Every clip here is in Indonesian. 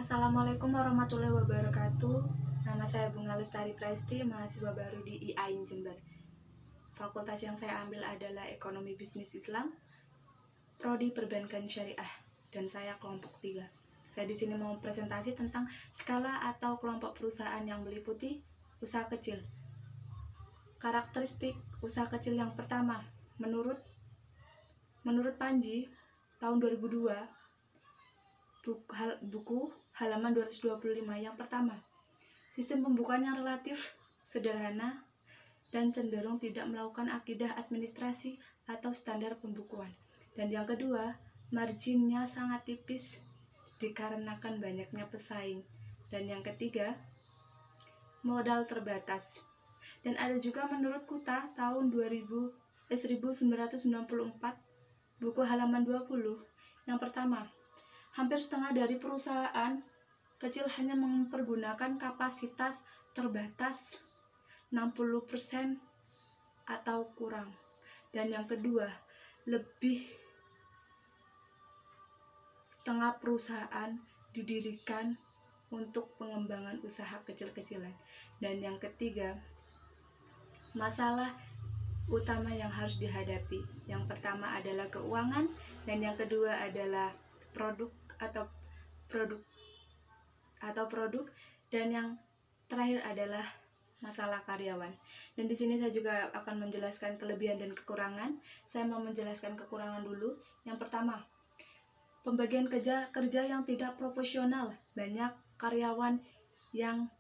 Assalamualaikum warahmatullahi wabarakatuh. Nama saya Bunga Lestari Presti, mahasiswa baru di IAIN Jember. Fakultas yang saya ambil adalah Ekonomi Bisnis Islam, Prodi Perbankan Syariah, dan saya kelompok 3. Saya di sini mau presentasi tentang skala atau kelompok perusahaan yang meliputi usaha kecil. Karakteristik usaha kecil yang pertama, menurut Panji tahun 2002, buku halaman 225 yang pertama, sistem pembukaan yang relatif sederhana dan cenderung tidak melakukan akidah administrasi atau standar pembukuan. Dan yang kedua, marginnya sangat tipis dikarenakan banyaknya pesaing. Dan yang ketiga, modal terbatas. Dan ada juga menurut Kuta tahun 1994, buku halaman 20, yang pertama, hampir setengah dari perusahaan kecil hanya mempergunakan kapasitas terbatas 60% atau kurang. Dan yang kedua, lebih setengah perusahaan didirikan untuk pengembangan usaha kecil-kecilan. Dan yang ketiga, masalah utama yang harus dihadapi. Yang pertama adalah keuangan, dan yang kedua adalah produk, dan yang terakhir adalah masalah karyawan. Dan di sini saya juga akan menjelaskan kelebihan dan kekurangan. Saya mau menjelaskan kekurangan dulu. Yang pertama, pembagian kerja yang tidak proporsional. Banyak karyawan yang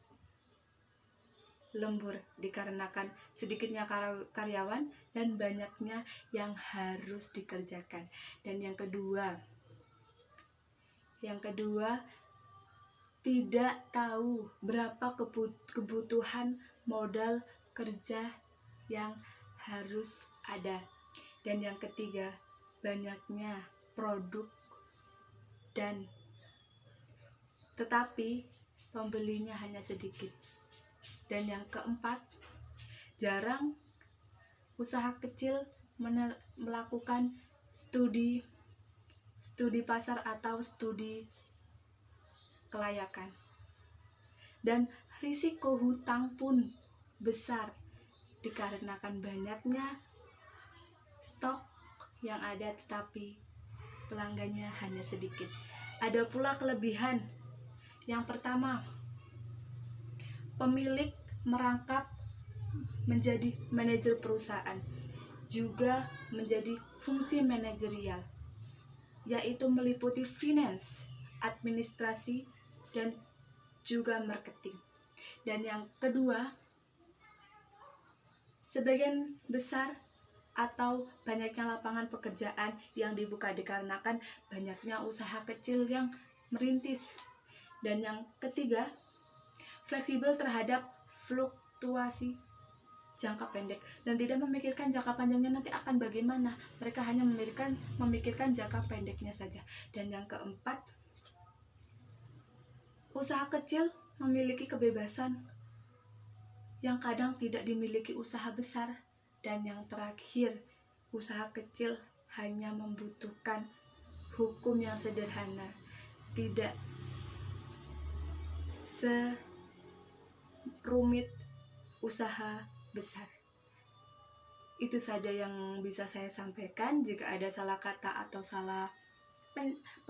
lembur dikarenakan sedikitnya karyawan dan banyaknya yang harus dikerjakan. Dan yang kedua, tidak tahu berapa kebutuhan modal kerja yang harus ada. Dan yang ketiga, banyaknya produk tetapi pembelinya hanya sedikit. Dan yang keempat, jarang usaha kecil melakukan studi pasar atau studi kelayakan. Dan risiko hutang pun besar dikarenakan banyaknya stok yang ada tetapi pelanggannya hanya sedikit. Ada pula kelebihan. Yang pertama, pemilik merangkap menjadi manajer perusahaan, juga menjadi fungsi manajerial, yaitu meliputi finance, administrasi, dan juga marketing. Dan yang kedua, sebagian besar atau banyaknya lapangan pekerjaan yang dibuka dikarenakan banyaknya usaha kecil yang merintis. Dan yang ketiga, fleksibel terhadap fluktuasi jangka pendek dan tidak memikirkan jangka panjangnya nanti akan bagaimana. Mereka hanya memikirkan jangka pendeknya saja. Dan yang keempat, usaha kecil memiliki kebebasan yang kadang tidak dimiliki usaha besar. Dan yang terakhir, usaha kecil hanya membutuhkan hukum yang sederhana, tidak serumit usaha besar. Itu saja yang bisa saya sampaikan. Jika ada salah kata atau salah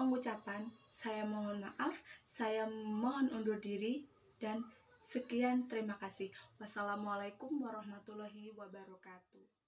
pengucapan, saya mohon maaf. Saya mohon undur diri dan sekian, terima kasih. Wassalamualaikum warahmatullahi wabarakatuh.